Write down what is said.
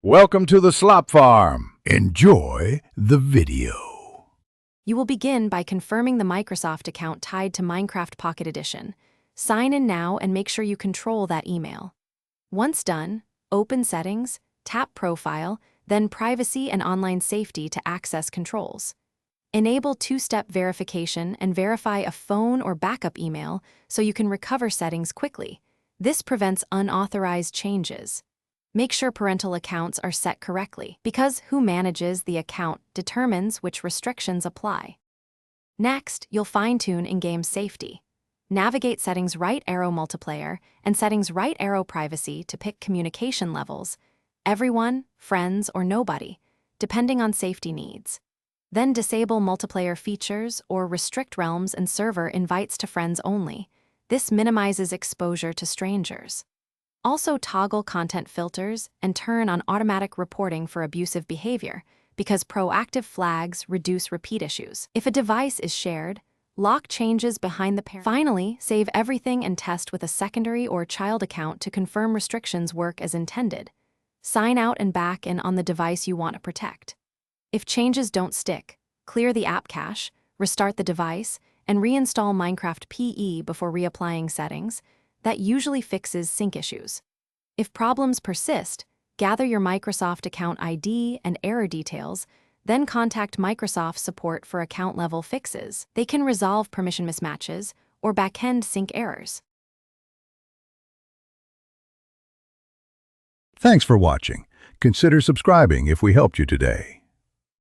Welcome to the Slop Farm. Enjoy the video. You will begin by confirming the Microsoft account tied to Minecraft Pocket Edition. Sign in now and make sure you control that email. Once done, open Settings, tap Profile, then Privacy and Online Safety to access controls. Enable two-step verification and verify a phone or backup email so you can recover settings quickly. This prevents unauthorized changes. Make sure parental accounts are set correctly, because who manages the account determines which restrictions apply. Next, you'll fine-tune in-game safety. Navigate Settings Right Arrow Multiplayer and Settings Right Arrow Privacy to pick communication levels, everyone, friends, or nobody, depending on safety needs. Then disable multiplayer features or restrict realms and server invites to friends only. This minimizes exposure to strangers. Also toggle content filters and turn on automatic reporting for abusive behavior, because proactive flags reduce repeat issues. If a device is shared, lock changes behind the parent. Finally, save everything and test with a secondary or child account to confirm restrictions work as intended. Sign out and back in on the device you want to protect. If changes don't stick, clear the app cache, restart the device, and reinstall Minecraft PE before reapplying settings. That usually fixes sync issues. If problems persist, gather your Microsoft account ID and error details, then contact Microsoft support for account-level fixes. They can resolve permission mismatches or back-end sync errors. Thanks for watching. Consider subscribing if we helped you today.